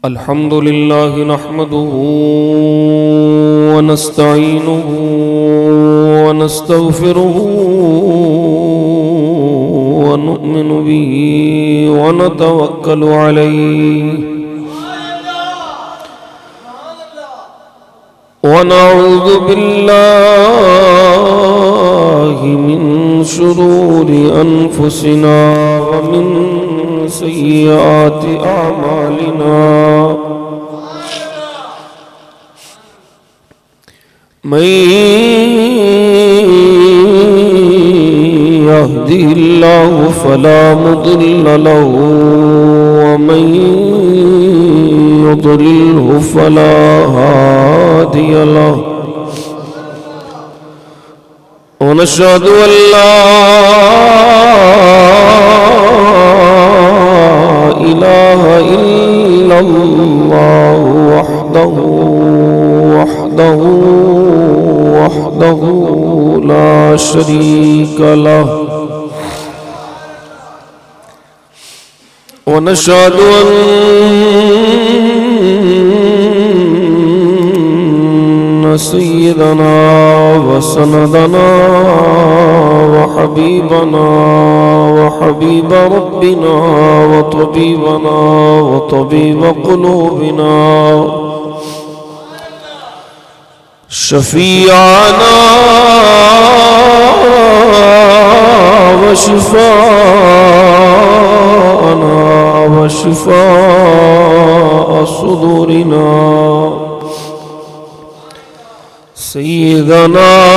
الحمد لله نحمده ونستعينه ونستغفره ونؤمن به ونتوكل عليه ونعوذ بالله من شرور أنفسنا ومن سيئات أعمالنا من يهده الله فلا مضل له ومن يضلله فلا هادي له ونشهد أن لا إله إلا الله وحده لا شريك له ونشهد أن سيدنا وسندنا وحبيبنا وحبيب ربنا وطبيبنا وطبيب قلوبنا شفيعنا وشفاءنا وشفاء صدورنا سيدنا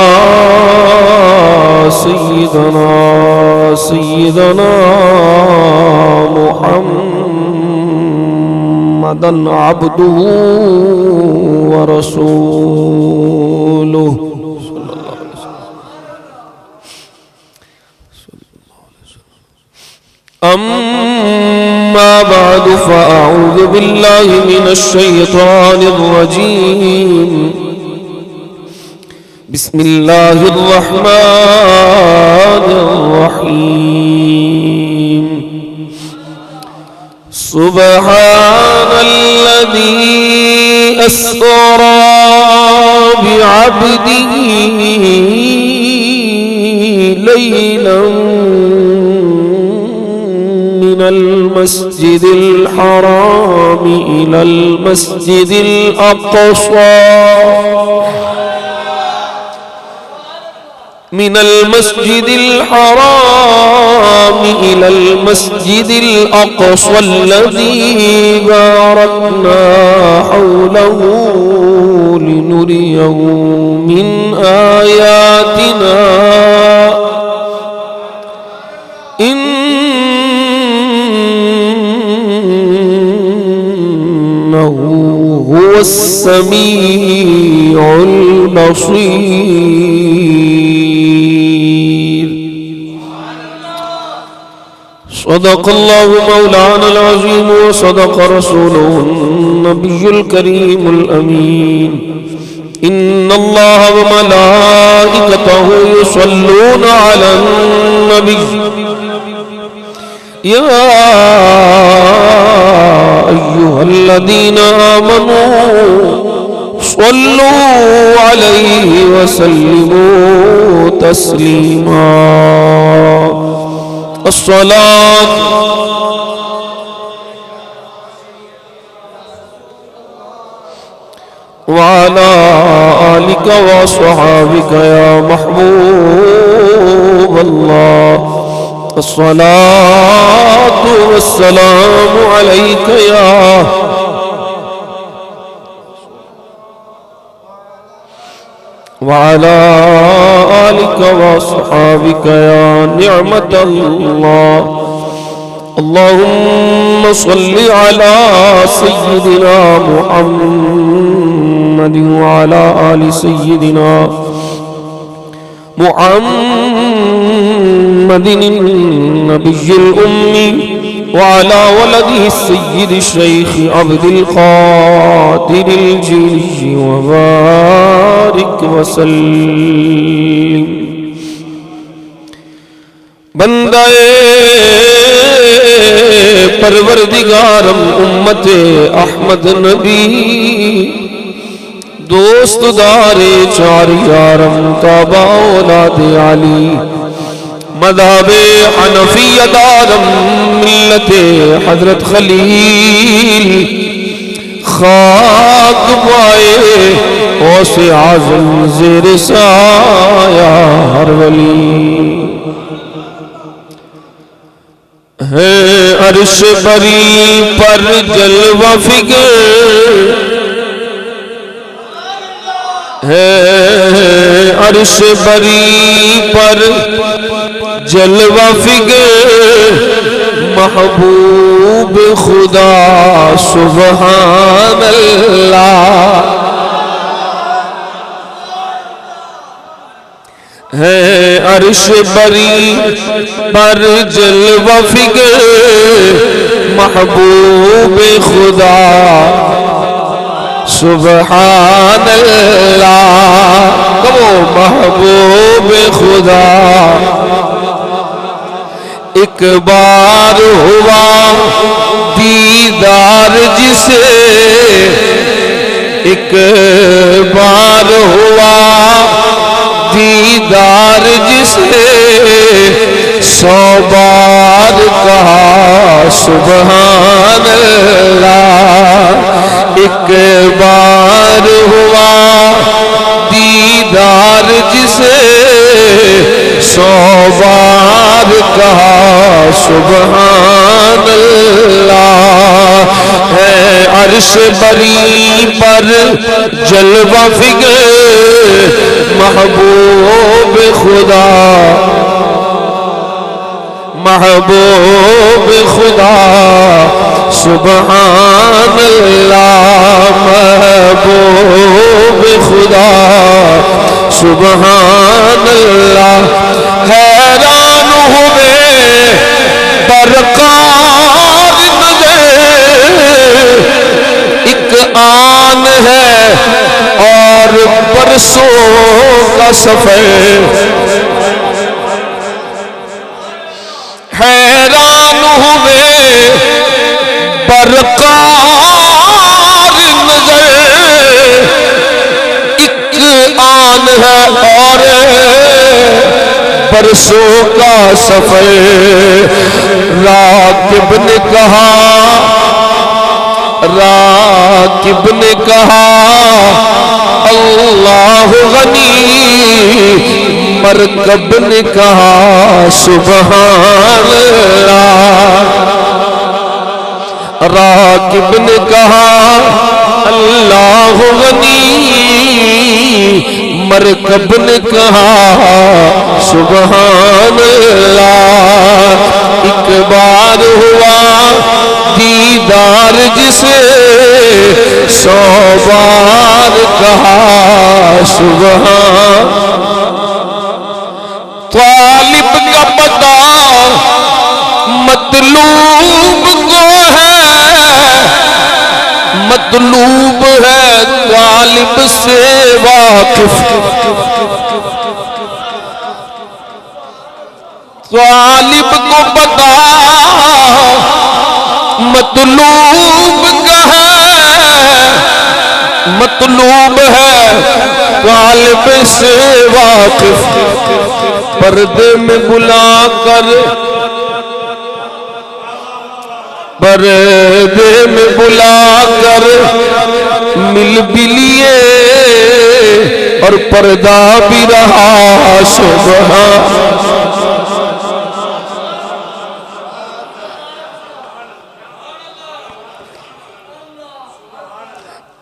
محمدا عبده ورسوله أما بعد فأعوذ بالله من الشيطان الرجيم بسم الله الرحمن الرحيم سبحان الذي أسرى بعبده ليلا من المسجد الحرام إلى المسجد الأقصى من المسجد الحرام إلى المسجد الأقصى الذي باركنا حوله لنريه من آياتنا إنه هو السميع البصير صدق الله مولانا العظيم وصدق رسوله النبي الكريم الأمين إن الله وملائكته يصلون على النبي يا أيها الذين آمنوا صلوا عليه وسلموا تسليما الصلاة وعلى آلك وصحابك يا محبوب الله الصلاة والسلام عليك يا وعلى آلك وصحابك يا نعمة الله اللهم صل على سيدنا محمد وعلى آل سيدنا محمد النبي الأمي وعلى ولده السيد الشيخ عبد القادر الجيلي وبارك وسلم بندے پروردگارم امت احمد نبی دوست دار چار یارم تابع اولاد علی مذہب حنفیہ دارم ملت حضرت خلیل خاک پائے غوث اعظم زیر سایہ ہر ولی ہے عرش بری پر جلوہ فکر ہے عرش بری پر جلوہ فکر محبوب خدا سبحان اللہ ہے عرش بری پر جلوہ فکر محبوب خدا سبحان اللہ کہو محبوب خدا ایک بار ہوا دیدار جسے ایک بار ہوا دیدار جسے 100 بار کہا سبحان اللہ ایک بار ہوا دیدار جسے 100 بار کہا سبحان اللہ ہے عرش بری پر جلوہ فکر محبوب خدا محبوب خدا سبحان اللہ محبوب خدا سبحان اللہ حیران ہوئے برقار نظر ایک آن ہے اور برسوں کا سفر حیران ہوئے برقار نظر ایک آن ہے اور برسوں کا سفر راکب نے کہا اللہ غنی مرکب نے کہا سبحان اللہ راکب نے کہا اللہ غنی مرکب نے کہا سبحان اللہ ایک بار ہوا دیدار جسے 100 بار کہا سبحان طالب کا پتہ مطلوب کو ہے مطلوب ہے طالب سے واقف طالب کو پتہ مطلوب کا ہے مطلوب ہے طالب سے واقف پردے میں بلا کر مل بھی لیے اور پردہ بھی رہا سبحان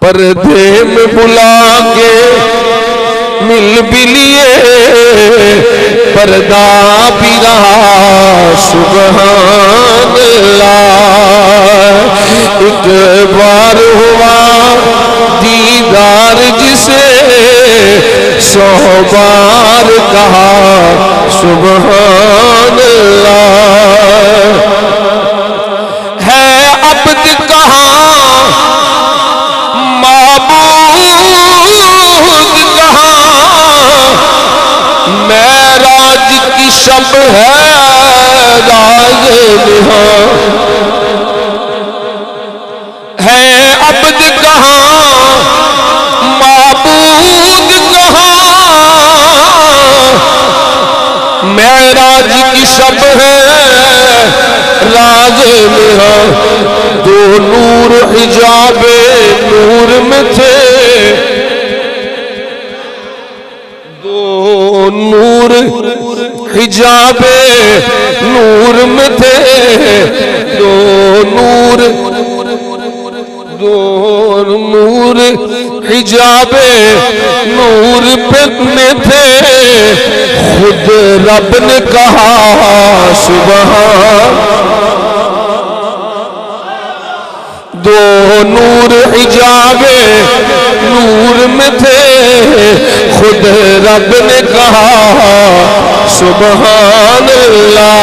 پردے میں بلا کے مل بھی لیے پردہ بھی رہا سبحان اللہ ایک بار ہوا دیدار جسے 100 بار کہا سبحان اللہ ہے عبد کہاں معراج کی شب ہے راز نہاں معراج کی شب ہے راز میں دو نور حجاب نور میں تھے دو نور حجاب نور میں تھے دو نور حجاب نور میں تھے خود رب نے کہا سبحان دو نور حجاب نور میں تھے خود رب نے کہا سبحان اللہ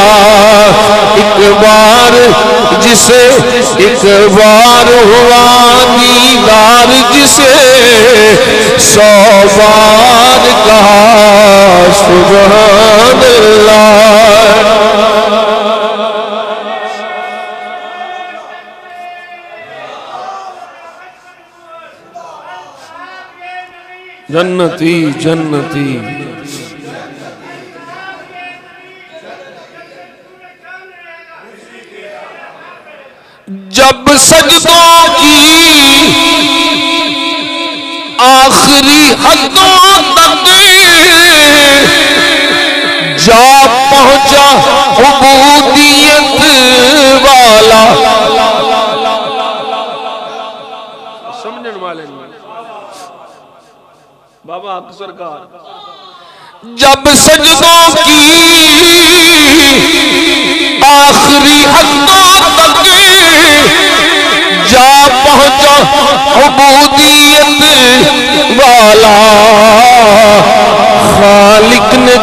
ایک بار جسے ایک بار ہوا دیدار جسے 100 بار کہا سبحان اللہ جنتی جنتی جب سجدوں کی آخری حدوں تک جا پہنچا عبودیت والا سمجھن والے بابا حق سرکار جب سجدوں کی آخری حدوں تک جا پہنچا عبودیت والا خالق نے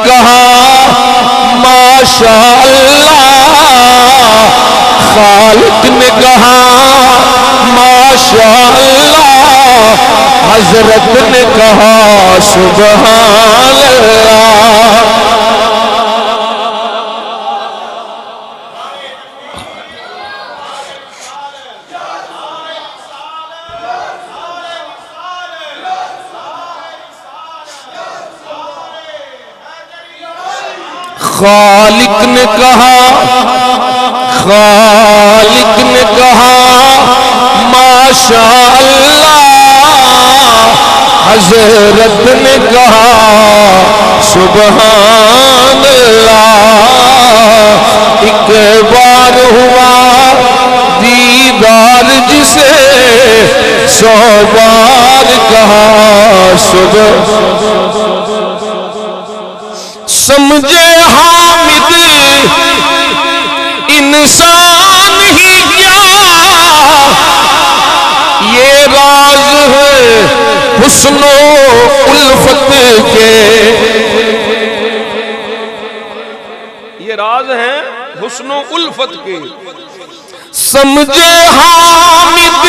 کہا ماشاء اللہ خالق نے کہا ماشاء اللہ حضرت نے کہا سبحان اللہ خالق نے کہا ماشاء اللہ حضرت نے کہا سبحان اللہ ایک بار ہوا دیدار جسے 100 بار کہا سمجھے حامد انسان ہی کیا یہ راز ہے حسن و الفت کے یہ راز ہیں حسن و الفت کے سمجھے حامد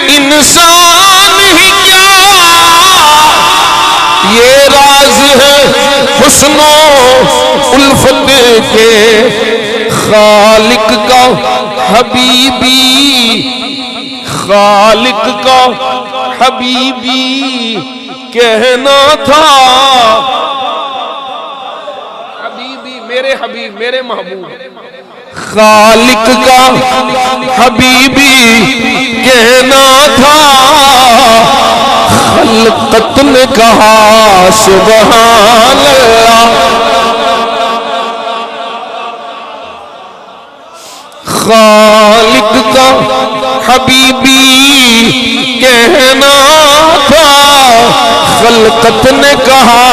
انسان ہی کیا یہ راز ہے حسن و الفت کے خالق کا حبیبی کہنا تھا حبیبی میرے حبیب میرے محبوب خالق کا حبیبی کہنا تھا خلقت نے کہا سبحان اللہ خالق کا حبیبی کہنا تھا خلقت نے کہا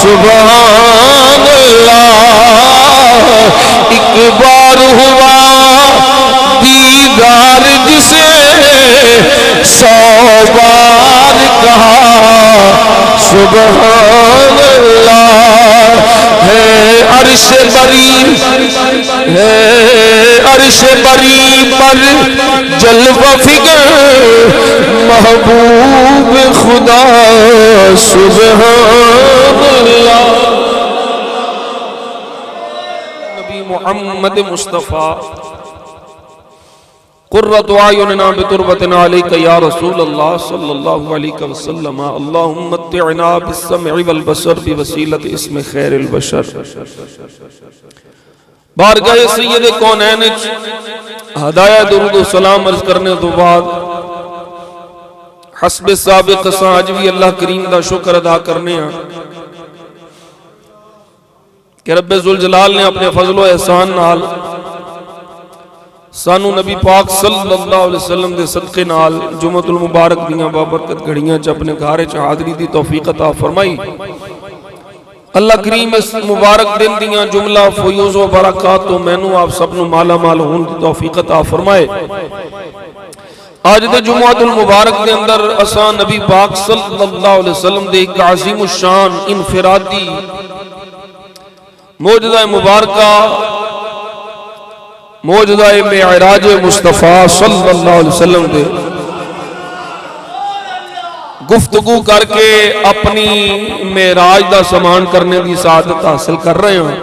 سبحان اللہ ایک بار ہوا دیدار جسے 100 بار کہا سبحان اللہ ہے عرش بری پر جلوہ فکر محبوب خدا سبحان اللہ نبی محمد مصطفیٰ قرۃ اعیننا بتربتنا علیک یا رسول اللہ صلی اللہ علیہ وسلم اللہم متعنا بالسمع والبصر بوسیلۃ اسم خیر البشر۔ بارگاہ سید کونین ہدایہ درود و سلام عرض کرنے تو بعد حسب سابق اج بھی اللہ کریم دا شکر ادا کرنے ہیں کہ رب ذوالجلال نے اپنے فضل و احسان نال سانو نبی پاک صلی اللہ علیہ وسلم دے صدقے نال جمعۃ المبارک دیاں بابرکت گھڑیاں چ اپنے گھر چ حاضری دی توفیق عطا فرمائی۔ اللہ کریم اس مبارک دن دیاں جملہ فیوز و برکات تو مینو آپ سب نو مالا مال ہون دی توفیق عطا فرمائے۔ آج دے جمعۃ المبارک دے اندر اساں نبی پاک صلی اللہ علیہ وسلم دے ایک عظیم الشان انفرادی معجزہ مبارکہ معجزہ معراج مصطفیٰ صلی اللہ علیہ وسلم دے گفتگو کر کے اپنی معراج دا سامان کرنے دی سعادت حاصل کر رہے ہیں۔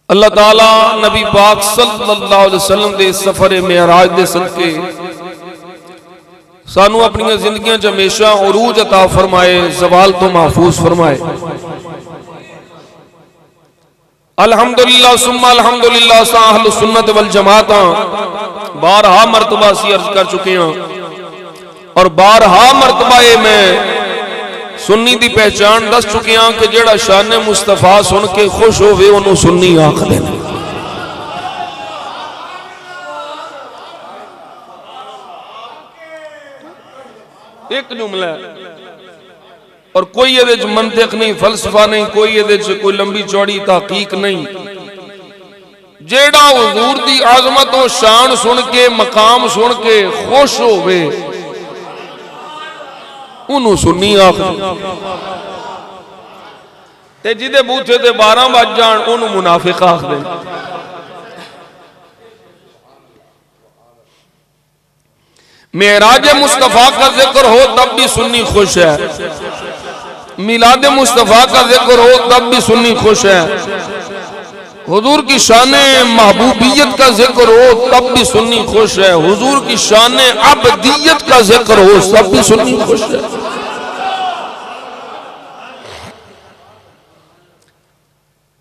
اللہ تعالیٰ نبی پاک صلی اللہ علیہ وسلم دے سفر معراج دے صدقے سانو اپنی زندگیاں چ ہمیشہ عروج عطا فرمائے، زوال تو محفوظ فرمائے۔ الحمدللہ ثم الحمدللہ اہل سنت والجماعت بارہا مرتبہ سی عرض کر چکے ہیں اور بارہا مرتبہ میں سنی دی پہچان دس چکے ہیں کہ جیڑا شان مصطفیٰ سن کے خوش ہوئے انہوں سنی آنکھ دینا۔ ایک جملہ ہے اور کوئی یہ منطق نہیں، فلسفہ نہیں، کوئی یہ کوئی لمبی چوڑی تحقیق نہیں۔ جیڑا حضور دی عظمت و شان سن کے مقام سن کے خوش ہوئے انہوں سنی آخر تے جدے بوتھے تے 12 بج جان انہوں منافق آخر دیں۔ معراج مصطفیٰ کا ذکر ہو تب بھی سنی خوش ہے، میلاد مصطفیٰ کا ذکر ہو تب بھی سنی خوش ہے، حضور کی شان محبوبیت کا ذکر ہو تب بھی سنی خوش ہے، حضور کی شان عبدیت کا ذکر ہو تب بھی سنی خوش ہے۔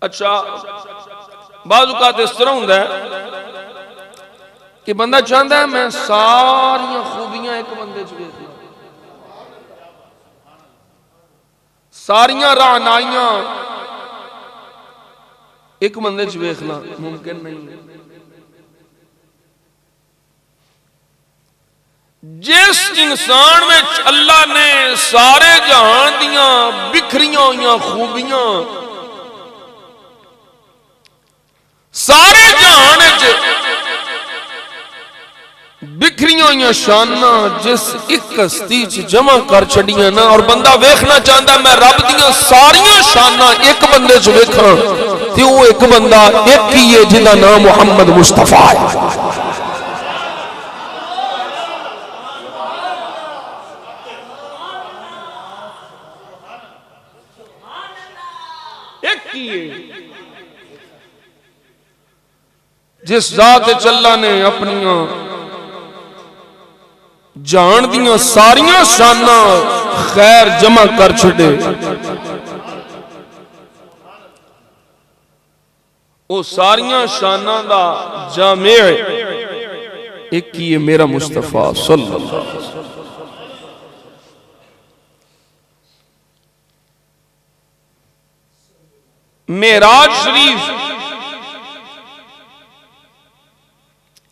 اچھا بعض اوقات اس طرح ہوتا ہے کہ بندہ چاہتا ہے میں ساری خوبیاں ایک بندے چ دیکھ لوں، ساریاں رعنائیاں ایک بندے چ دیکھ لاں، ممکن نہیں۔ جس انسان میں اللہ نے سارے جہان دیاں بکھریاں ہوئیاں خوبیاں سارے جہان بکھریاں ہوئیاں شاناں جس ایک ہستی جمع کر چھڑیاں نا، اور بندہ ویکھنا چاہتا ہے میں رب دیاں ساریاں شاناں ایک بندے چ ویکھاں، تے وہ ایک بندہ ایک ہی ہے جہدا نام محمد مصطفیٰ ہے۔ ایک ہی ہے جس ذات اللہ نے اپنیاں جان دیاں ساریاں شاناں خیر جمع کر چھڑے، وہ ساریاں شاناں دا جامع ایک ہی ہے میرا مصطفیٰ صلی اللہ علیہ وسلم۔ معراج شریف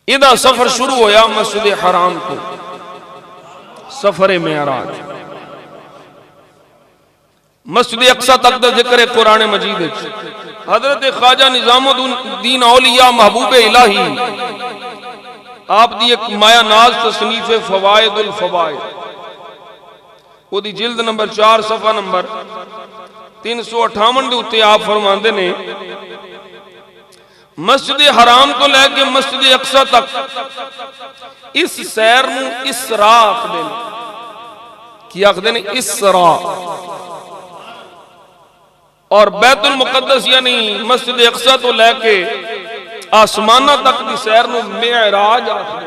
ادھا سفر شروع ہویا مسجد حرام کو، سفر معراج مسجد اقصی تک دا ذکر قرآن مجید ہے۔ حضرت خواجہ نظام الدین اولیاء محبوب الہی آپ دی ایک مایا ناز تصنیف فوائد الفوائد، وہ دی جلد نمبر 4 صفحہ نمبر 358 دے اتے آپ فرماندے نے مسجد حرام تو لے کے مسجد اقصی تک اس سیر نو اسراء آخدے نے۔ کی آخدے نے؟ اسراء۔ اور بیت المقدس یعنی مسجد اقصی تو لے کے آسمانہ تک دی سیر نو معراج آخر،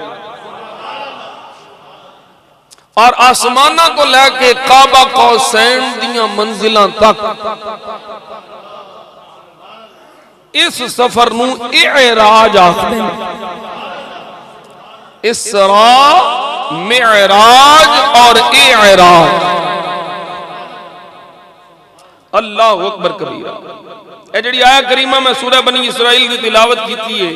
اور آسمانہ کو لے کے کعبہ قوسین دیاں منزلوں تک اس سفر نو اعراج آخر، اسراء، معراج اور اعراج۔ اللہ اکبر کبیرہ۔ اے جڑی آیہ کریمہ میں سورہ بنی اسرائیل کی تلاوت کیتی ہے،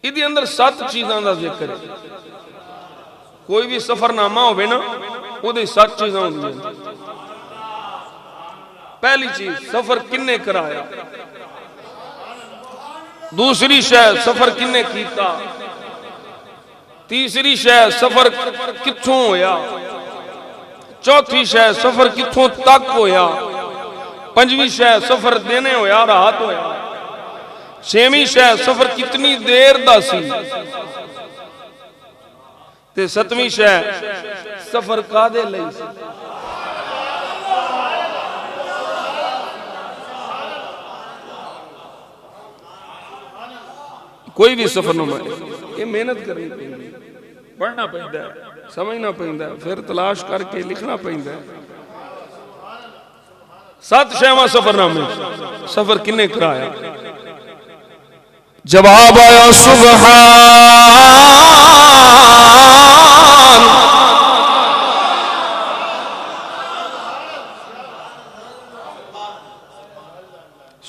ادھے اندر 7 چیزاں دا ذکر ہے۔ کوئی بھی سفر نامہ ہوئے نا، وہ دے 7 چیزاں ہوندی ہیں۔ پہلی چیز، سفر کنے کرایا۔ دوسری شے، سفر کنے کیتا۔ تیسری شے، سفر کتھوں ہویا۔ چوتھی شے، سفر کتھوں تک ہویا۔ پنجویں شے، سفر دینے ہویا رات ہویا۔ چھویں شے، سفر کتنی دیر دا سی۔ تے 7ویں شے، سفر کادے لئی سی۔ کوئی بھی سفر نہ مائے، یہ محنت کرنی پہنگی، پڑھنا پہنگا ہے، سمجھنا پہنگا ہے، پھر تلاش کر کے لکھنا پہنگا ہے۔ 7 شیواں سفر نامے، سفر کنے کرایا؟ جواب آیا سبحان،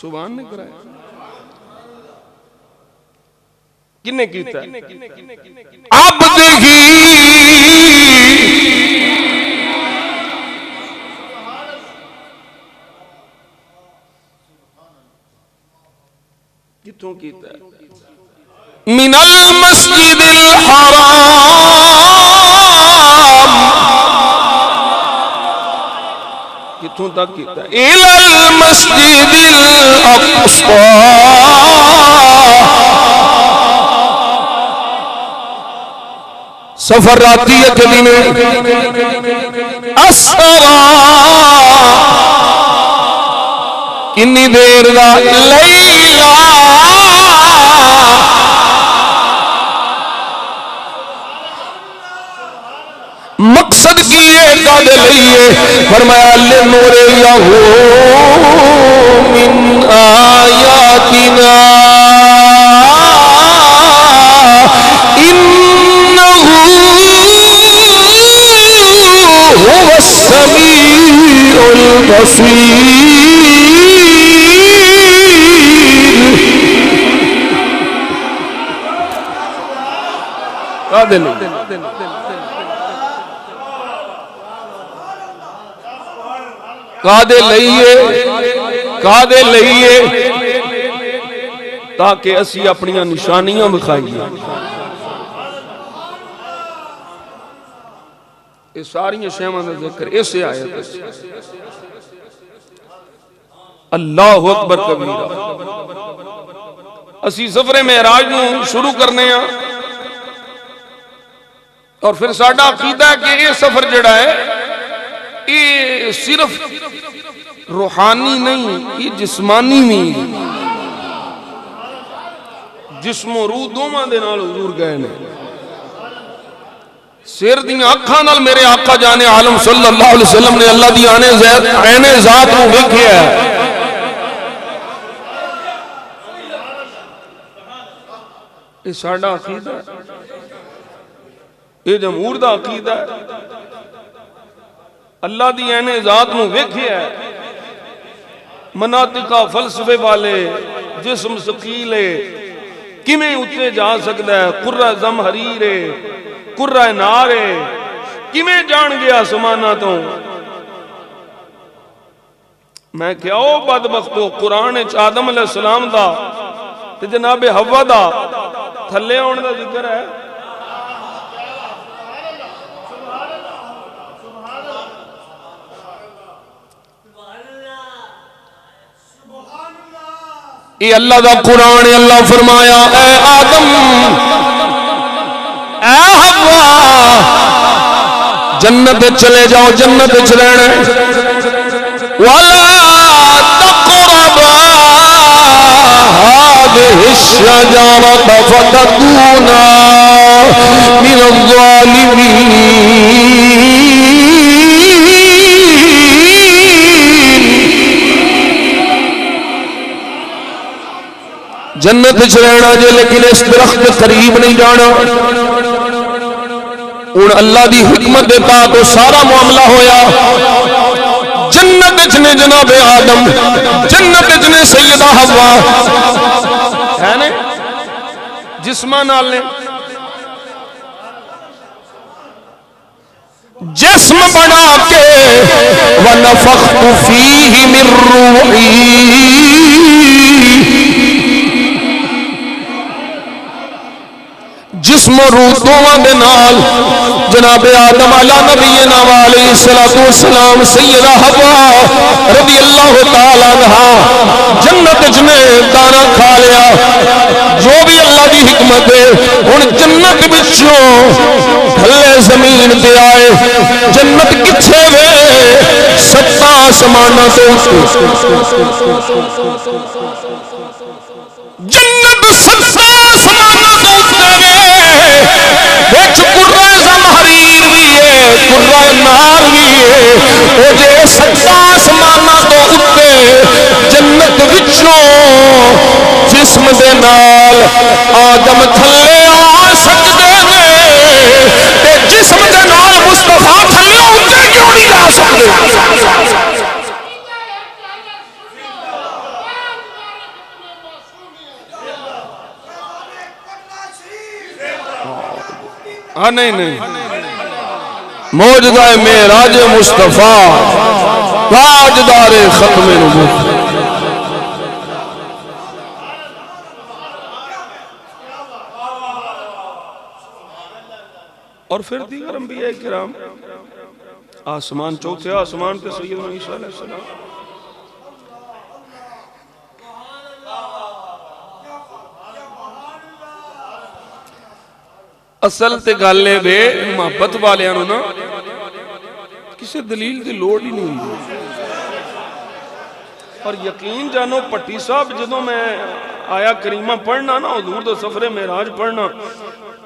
سبحان نے کرایا۔ کنے کیتا ہے؟ عبدہی کتوں کیتا ہے؟ من المسجد الحرام کتوں تک کیتا ہے؟ الى المسجد الاقصى سفر راتی ہے کبھی میں اسرا کنی دیر دا لیلا مقصد کی یہ قادر لئیے فرمایا لنور یہو من آیاتنا هو السميع البصير کادے لئیے تاکہ اسی اپنیاں نشانیاں بکھائیے۔ یہ ساری شیواں دا ذکر اسے آیت ہے۔ اللہ اکبر کبیرہ۔ اسی سفر معراج نو شروع کرنے ہیں اور پھر ساڈا عقیدہ ہے کہ یہ سفر جڑا ہے یہ صرف روحانی نہیں، یہ جسمانی نہیں، جسم و روح دوواں دے نال حضور گئے نے۔ سیر دیاں اکھاں نال میرے آقا جانے عالم صلی اللہ علیہ وسلم نے اللہ دی عین ذات کو ویکھیا ہے۔ یہ ساڈا عقیدہ ہے، یہ جمہور دا عقیدہ ہے۔ اللہ دی عین ذات کو ویکھیا ہے۔ مناطق فلسفے والے جسم ثقیل ہے، کیویں اتے جا سکدا ہے؟ قرہ زمہریر ہے، قرہ نار ہے، کیویں جان گیا آسمانہ تو؟ میں کیا او بدبختو، قرآن آدم علیہ السلام دا تے جناب حوا دا تھلے آن دا ذکر ہے۔ یہ اللہ دا قرآن، اللہ فرمایا اے آدم اے حوا جنت چلے جاؤ، جنت چلے وَلَا تَقْرَبَا هذه الشجرة فتكونا من الظالمين جنت وچ رہنا جے لیکن اس درخت کے قریب نہیں جانا ہن اللہ دی حکمت دے تحت سارا معاملہ ہویا جنت وچ نے جناب آدم جنت وچ نے سیدہ حوا ہے نا جسماں نال نے جسم بنا کے وَنَفَخْتُ فِيهِ مِن رُّوحِي جسم و روح دونوں دے نال جناب آدم علیہ نبینا علیہ السلام سیدہ حوا رضی اللہ تعالی عنہا جنت جنے دانا کھا لیا جو بھی اللہ دی حکمت ہے ان جنت بچوں تھلے زمین دے آئے جنت کچھے وے ستا آسمانہ تو جنت ستا آسمانہ تو وچ قرہ زمہریر بھی ہے قرہ نار بھی ہے او جے ستا آسمانہ تو اتے جنت وچوں جسم دے نال آدم تھلے آ سکدے نے تے جسم دے نال مصطفیٰ تھلے اتے کیوں نہیں جا سکدے ہاں نہیں موجدہ معراج مصطفیٰ تاجدار ختم نبوت اور پھر دیگر انبیاء کرام آسمان چوتھے آسمان پہ سیدنا عیسیٰ علیہ السلام اصل تے گالے بے محبت والے آنو نا کسی دلیل دی لوڑ ہی نہیں ہوئی اور یقین جانو پٹی صاحب جدوں میں آیا کریمہ پڑھنا نا حضور دا سفر معراج پڑھنا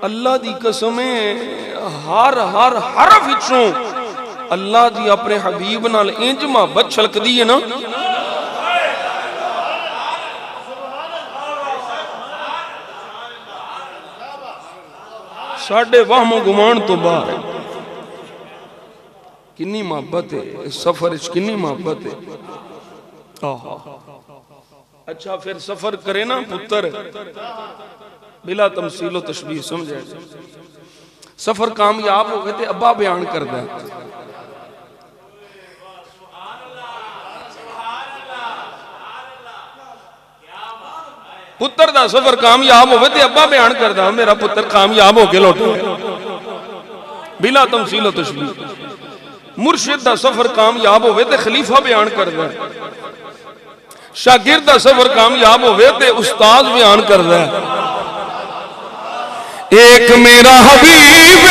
اللہ دی قسمیں ہر حرف وچوں اللہ دی اپنے حبیب نال انج محبت چھلک دی ہے نا ساڑھے وہم و گمان تو باہر کنی محبت ہے اس سفر اس کنی محبت ہے اچھا پھر سفر کرے نا پتر بلا تمثیل و تشبیہ سمجھے سفر کامیاب ہو گئے تھے ابا بیان کر دیں پتر دا سفر کامیاب ہوئے تھے ابا بیان کر دا میرا پتر کامیاب ہو کے لوٹے بلا تمثیل و تشبیہ مرشد دا سفر کامیاب ہوئے تھے خلیفہ بیان کر دا شاگرد دا سفر کامیاب ہوئے تھے استاد بیان کر دا ایک میرا حبیب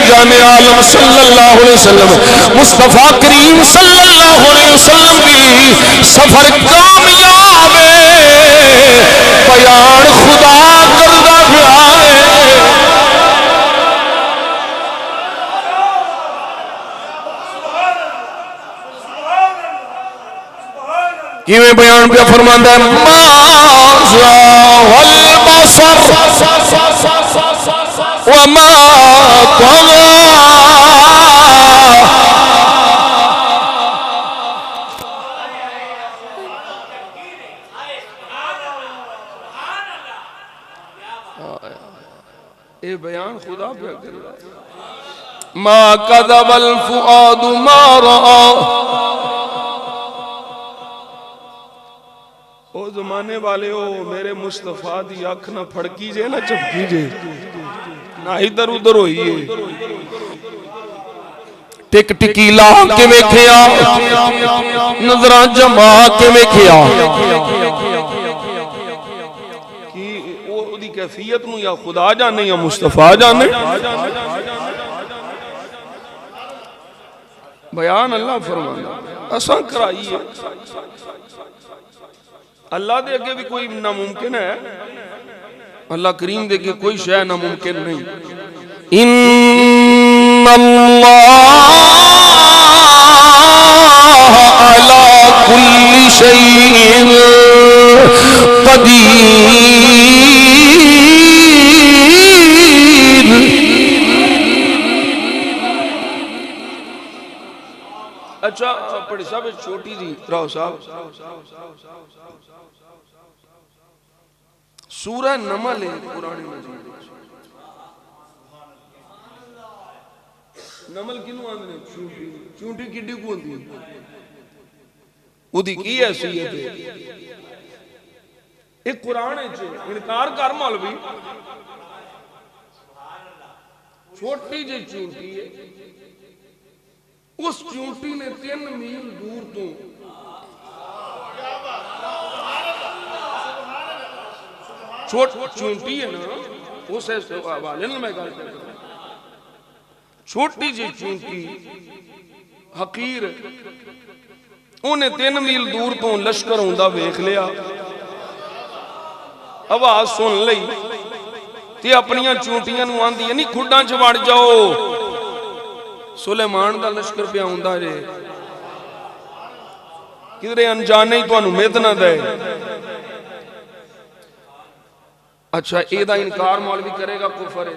جامع عالم صلی اللہ علیہ وسلم مصطفیٰ کریم صلی اللہ علیہ وسلم بھی سفر کامیاب بیان خدا کردہ بیان کیویں بیان پہ فرماندہ ہے مازا والبصر وما طغى اے بیان خدا پہ کر رہا ہے ما كذب الفؤاد ما رأى او زمانے والے ہو میرے مصطفیٰ دی آنکھ نہ پھڑکی جے نہ چپکی جے نہ ادھر ادھر ہوئی ہے ٹک ٹکی لا کے ویکھیا نظراں جما کے ویکھیا کہ وہ دی کیفیت نو یا خدا جانے یا مصطفیٰ جانے بیان اللہ فرمانا اساں کرائی ہے، اللہ دے اگے بھی کوئی ناممکن ہے، اللہ کریم دے اگے کوئی شے ناممکن نہیں۔ ان اللہ علی کل شیء قدیر۔ اچھا پڑھی صاحب چھوٹی جی راؤ صاحب، سورہ نمل ہے قرآن مجید، نمل کنوں آندھنے چونٹی، چونٹی کڈی کو ہوندی او دی کی حیثیت ہے؟ ایک قرآن ہے چھے انکار کر مولوی، چھوٹی جی چونٹی ہے، اس چونٹی نے 3 میل دور تو چونٹی ہے نا، اس حوالے میں گل کرتا ہوں، چھوٹی جی چونٹی حقیر، انہیں 3 میل دور تو لشکر ہوندہ ویکھ لیا، آواز سن لئی تے اپنیاں چونٹیاں نو آندی نہیں کھڈاں چ وڑ جاؤ، سلیمان دا لشکر پہ ہوندہ رہے، کدھرے انجانے ہی تو انہوں مید نہ دے۔ اچھا اے دا انکار مولوی کرے گا کفر ہے،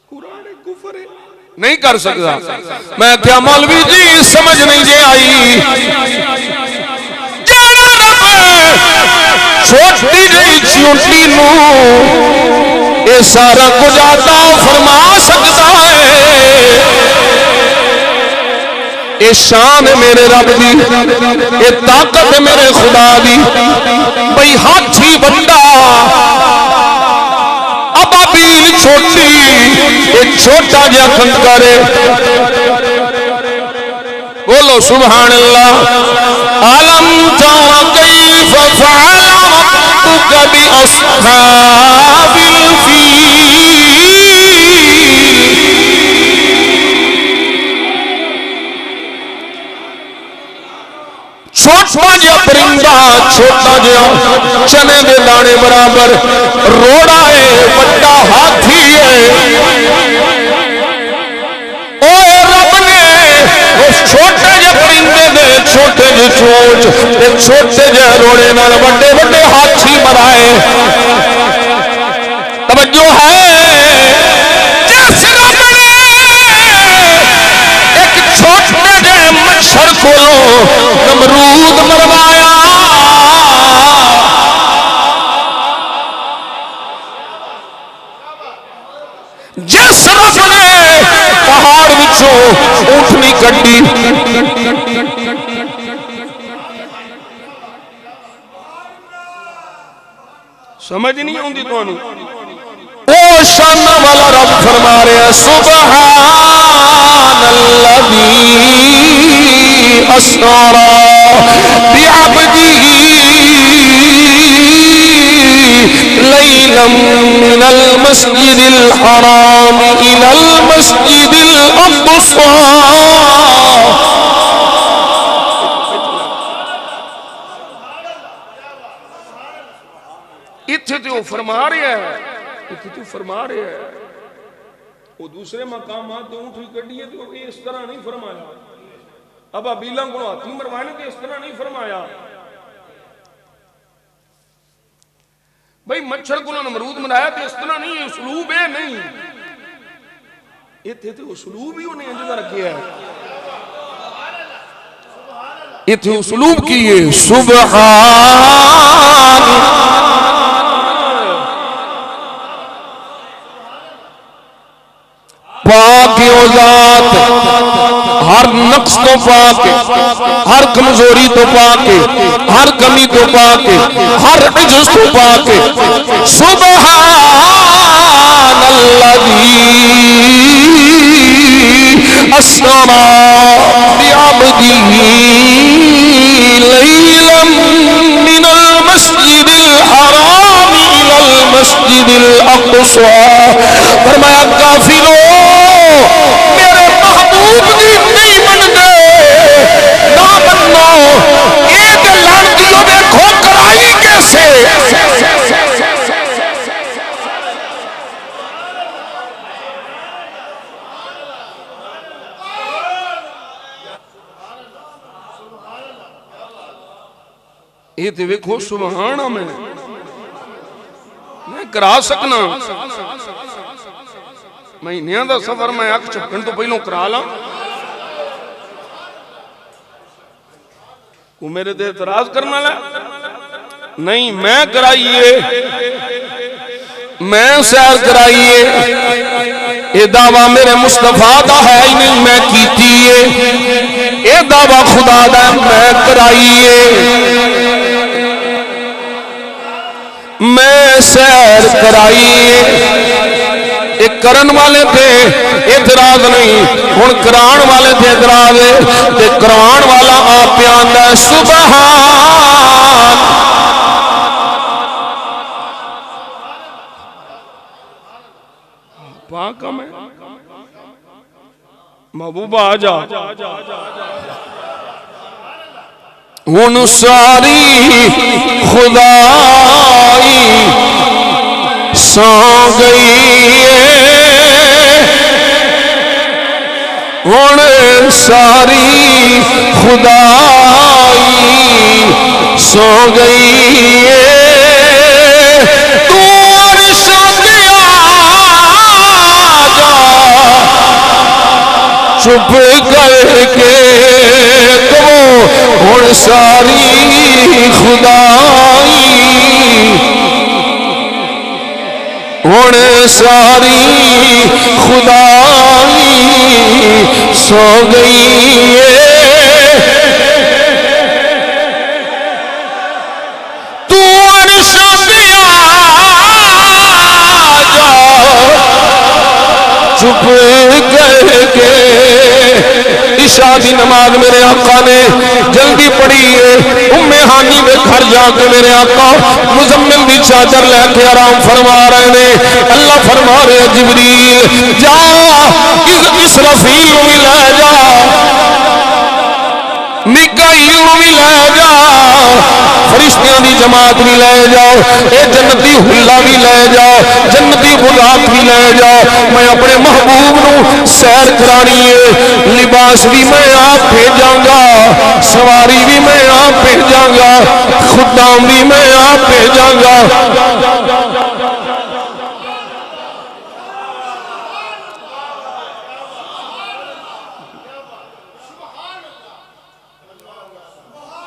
قرآن کفر ہے نہیں کر سکتا۔ میں کیا مولوی جی سمجھ نہیں جے آئی، چھوٹی جی چونٹی نو اے سارا کچھ عطا فرما سکتا ہے، اے شان میرے رب دی، اے طاقت میرے خدا دی، بھئی ہاتھی بندہ ابابیل چھوٹی، اے چھوٹا جا خنکرے، بولو سبحان اللہ۔ عالم ترى كيف فعل ربك بأصحاب الفيل، چھوٹا جا پرندہ، چھوٹا جا چنے دے دانے برابر، روڑا ہے بڑا ہاتھی ہے، اوہ رب نے اس چھوٹے جے پرندے دے چھوٹے جے چونچ تے چھوٹے جے روڑے نال بڑے بڑے ہاتھی مرائے۔ توجہ ہے، جس رب نے ایک چھوٹے جے مچھر کو نمرود مروایا، جس رب نے پہاڑ وچوں اونٹنی کڈی، سمجھ نہیں ہوندی تو انہوں او شان والا رب فرما رہے ہیں سبحان الذی اسرا بعبده لیلا من المسجد الحرام الى المسجد الاقصى۔ اتھے تو فرما رہے ہیں، اتھے تو فرما رہے ہیں، وہ دوسرے مقامات تو اونٹھی کڈی ہے تو اس طرح نہیں فرمایا، اب ابیلاں کو ہاتھی مروانے تو اس طرح نہیں فرمایا، بھئی مچھر کو نمرود منایا تو اس طرح نہیں، اسلوب ہے نہیں، اتھے تو اسلوب ہی انہیں انجدہ رکھے ہے، اتھے اسلوب کیے سبحان پاک او ذات، ہر نقص تو پاک، ہر کمزوری تو پاک، ہر کمی تو پاک، ہر عجز تو پاک، سبحان الذی اسرا بعبده لیلا من المسجد الحرام الى المسجد الاقصى۔ فرمایا کافروں میرے محبوب دی نہیں من دے نہ منو ایک لڑکیوں دیکھو کرائی کیسے یہ تو ویکھو سبحان میں کرا سکنا مہینیاں دا سفر میں اک چپکن تو پہلوں کرا لا کو میرے دے اعتراض کرنا لے نہیں میں کرائیے میں سیر کرائیے یہ دعویٰ میرے مصطفیٰ دا ہے ہی نہیں میں کیتی ہے یہ دعویٰ خدا دا میں کرائیے میں سیر کرائیے ایک کرن والے تھے اعتراض نہیں ہن کران والے تھے اعتراض تے کران والا آپ آندا سبحان پاک میں محبوبہ آ جا ہن ساری خدائی سو گئی ہن ساری خدائی سو گئی تو عرش پہ آ جا چپ کر کے تو ہن ساری خدائی ہن ساری خدائی سو گئی تو عرش پہ آ جا چپ کر کے عشاء دی نماز میرے آقا نے جلدی پڑھی ہے ام ہانی میں گھر جا کے میرے آقا مزمل دی چادر لے کے آرام فرما رہے ہیں اللہ فرما رہے جبریل جا اسرافیل بھی لے جا میکائیل بھی لے جا فرشتیاں دی جماعت بھی لے جاؤ اے جنتی حلہ بھی لے جاؤ جنتی غلاق بھی لے جاؤ میں اپنے محبوب نو سیر کرانی ہے لباس بھی میں آپ بھیجاں گا سواری بھی میں آپ بھیجاں گا خدام بھی میں آپ بھیجاں گا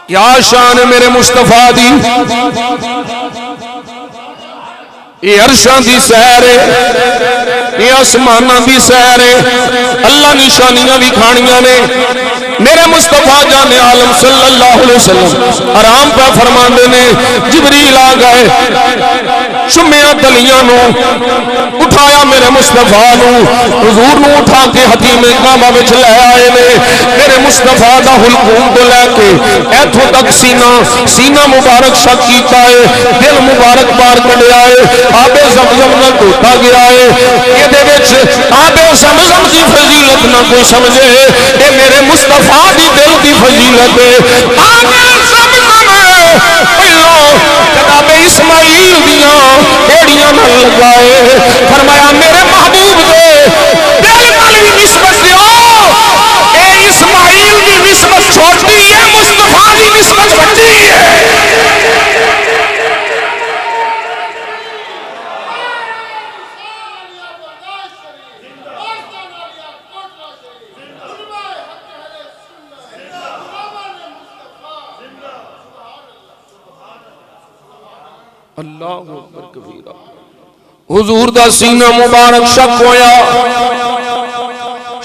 کیا شان ہے میرے مصطفیٰ دی یہ عرشاں دی سیر ہے یہ آسماناں دی سیر ہے اللہ نشانیاں بھی کھانیاں نے میرے مصطفیٰ جان عالم صلی اللہ علیہ وسلم آرام پہ فرماندے نے جبریل آ گئے شمیاں تلیاں نو اٹھایا میرے مصطفیٰ نو حضور نو اٹھا کے حتیم کعبہ وچ لے آئے نے میرے مصطفیٰ دا حلقوم تو لے کے ایتھوں تک سینہ مبارک شک کیتا ہے دل مبارک بار کڈیا ہے آب زمزم نہ دھوتا گیا ہے یہ دے وچ آب زمزم کی فضیلت نہ کوئی سمجھے اے میرے مصطفیٰ دی دل کی فضیلت ہے آب زمزم پہلو جناب اسماعیل دیاں ایڑیاں نہ لگائے فرمایا میرے محبوب دے دل نال بھی نسبت دیو اے اسماعیل دی نسبت چھوٹی ہے مصطفیٰ دی نسبت بڑی ہے اللہ اکبر کبیرہ حضور دا سینہ مبارک شک ہویا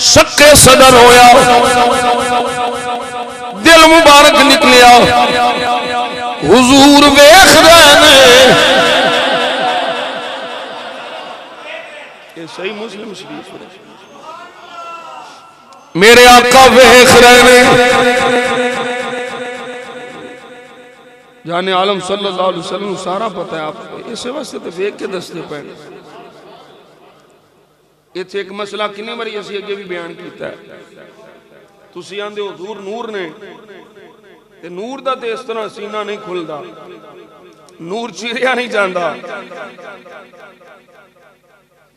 شک صدر ہویا دل مبارک نکلیا حضور ویکھ رہے نے یہ صحیح مسلم شریف میرے آقا ویکھ رہے نے جانے عالم صلی اللہ علیہ وسلم سارا پتہ ہے آپ کو اسے واسطے تو ویکھ کے دستے پہنے اتنے ایک مسئلہ کنی باری اسی اگے بھی بیان کیتا ہے. تسی آندے حضور نور نے تے نور دا تے اس طرح سینہ نہیں کھلدا, نور چیریا نہیں جاندا.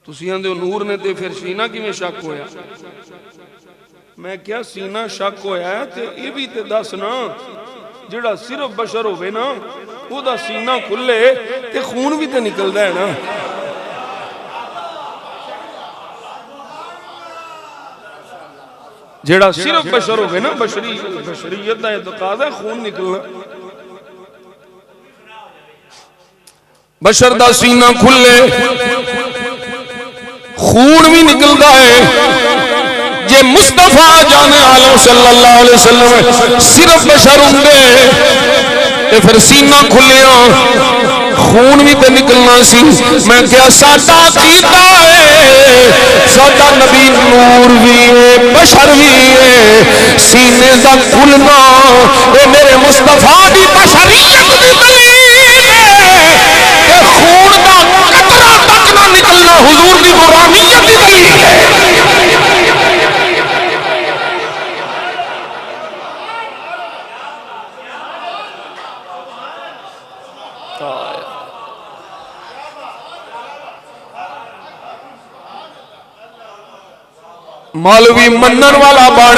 تسی آندے نور نے تے پھر سینہ کیویں شک ہویا؟ میں کیا سینہ شک ہویا ہے تے یہ بھی تے دس نا, جڑا صرف بشر ہوئے نا وہ دا سینہ کھلے تے خون بھی تے نکلدا ہے نا. جڑا صرف بشر ہوگے نا, بشریت دا اعتقاد ہے خون نکلنا. بشر دا سینہ کھلے خون بھی نکلدا ہے. جے مصطفیٰ جانے عالم صلی اللہ علیہ وسلم صرف بشر ہوندے تے پھر سینہ کھلیا خون بھی تے نکلنا سی. میں کیا ساڈا عقیدہ ہے, ساڈا نبی نور بھی ہے بشر بھی ہے. سینے دا کھلنا اے میرے مصطفیٰ دی بشریت دی دلیل ہے کہ خون دا قطرہ تک نہ نکلنا حضور دی نورانیت دی دلیل ہے. مولوی منن والا بن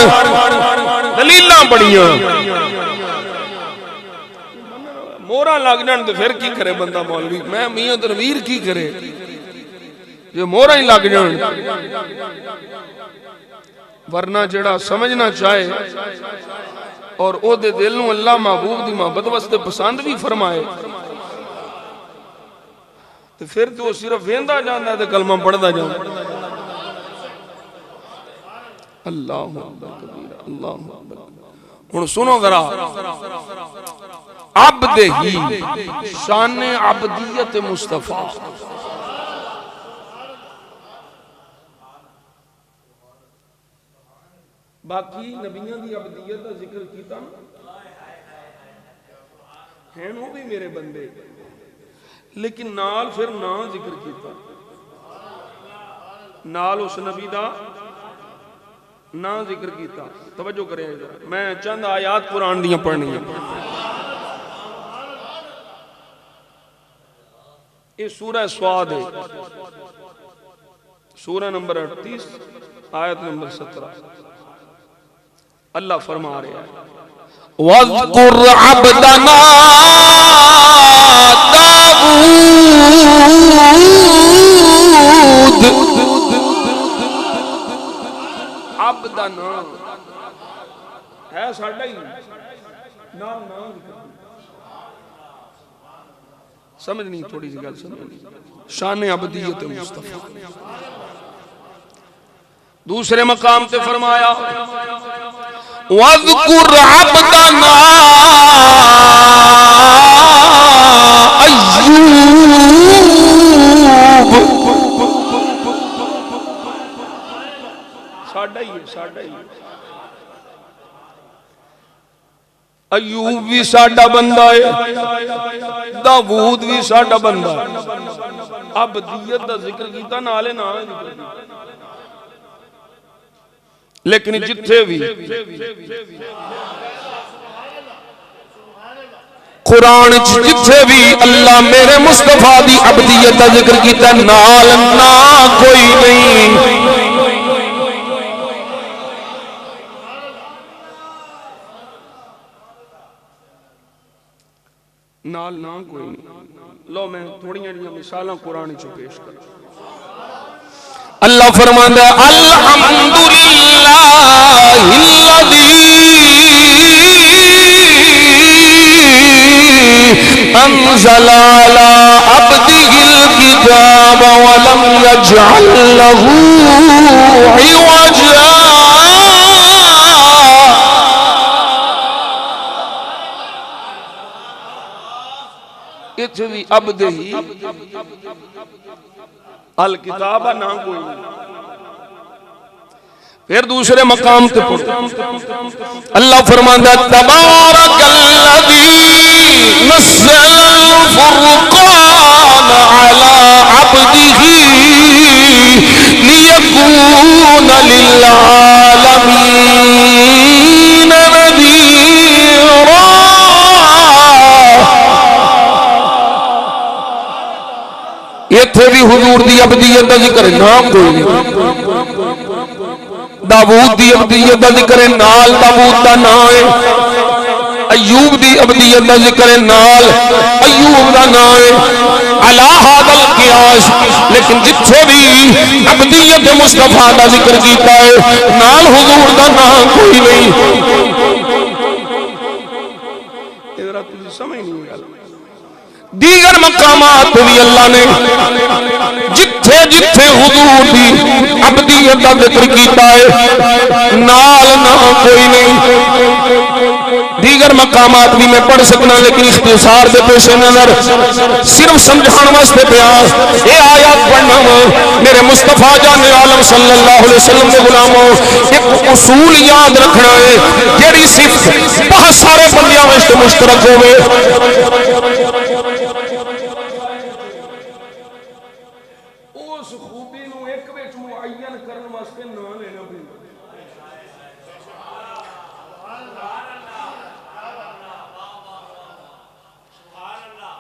دلیلاں بڑیاں, مورا لگ جان تو پھر کی کرے بندہ مولوی. میں میاں تنویر کی کرے جو مورا ہی لگ جان. ورنہ جڑا سمجھنا چاہے اور او دے دل نو اللہ محبوب دی محبت واسطے پسند بھی فرمائے تو پھر تو صرف ویندا جاندا تے کلمہ پڑھدا جاندا. اللہ اکبر کبیرہ, اللہ اکبر. ہن سنو ذرا, عبد ہی شان عبدیت مصطفیٰ. باقی نبیوں دی عبدیت کا ذکر کیتا ہیں وہ بھی میرے بندے, لیکن نال پھر نہ ذکر کیتا, نال اس نبی دا نہ ذکر کیتا. توجہ کریں, میں چند آیات قرآن دیاں پڑھنی ہیں. یہ سورہ سواد ہے, سورہ نمبر 38 آیت نمبر 17. اللہ فرما رہے ہیں وَاذْكُرْ عَبْدَنَا عبدنا ہے ساڈا ہی نام نام سمجھنی تھوڑی سی گل سمجھنی. شان عبدیت مصطفیٰ. دوسرے مقام تے فرمایا وَاذْكُرْ عَبْدَنَا ساڈا ہی ہے, ساڈا ہی ہے. ایوب بھی ساڈا بندہ ہے, داؤد بھی ساڈا بندہ ہے. عبدیت دا ذکر کیتا نالے نہ لیکن جتھے بھی قرآن جتھے بھی اللہ میرے مصطفیٰ دی عبدیت دا ذکر کیتا نال نہ کوئی نہیں. نال نہ کوئی نہیں. لو میں تھوڑیاں جیاں مثالاں قرآن چ پیش کروں. اللہ فرماندا ہے الحمدللہ الذی انزل علی عبدہ الکتاب ولم یجعل لہ عوجا. اتنی عبد ہی الکتاب نہ کوئی. پھر دوسرے مقام تے اللہ فرماندا تبارک الذی نزل الفرقان علی عبدہ لیکون ایتھے بھی حضور دی عبدیت دا ذکر نام کوئی نہیں. داؤد دی عبدیت دا ذکر نال داؤد دا نام ہے. ایوب دی عبدیت دا ذکر نال ایوب دا نام ہے. علی ھذا القیاس لیکن جتھے بھی عبدیت مصطفیٰ دا ذکر کیتا ہے نال حضور دا نام کوئی نہیں. ادھر تسی سمجھ نہیں گل. دیگر مقامات بھی اللہ نے جتھے جتھے حضور دی عبدیت دا ذکر کیتا ہے نال نام کوئی نہیں. دیگر مقامات بھی میں پڑھ سکنا لیکن اختصار دے پیش نظر صرف سمجھان واسطے بیان اے آیات پڑھنا میرے مصطفیٰ جان عالم صلی اللہ علیہ وسلم کے غلاموں ایک اصول یاد رکھنا ہے جیڑی صرف بہت سارے بندیاں وچ مشترک ہوئے. اس خوبی نو ایک وچ معین کرن واسطے نہ لینا پیندا.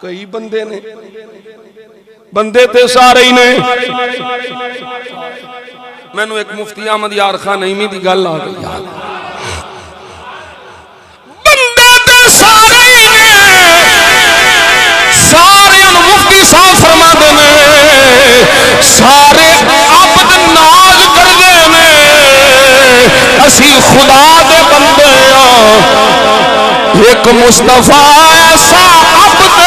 کئی بندے نے بندے تے سارے ہی نے. مینوں ایک مفتی احمد یار خان نعیمی دی گل آ گئی یاد. بندے تے سارے ہی نے سارے مفتی صاحب فرما دے نے سارے عبد ناز کردے نے اسی خدا دے بندے ہاں. ایک مصطفیٰ ایسا عبد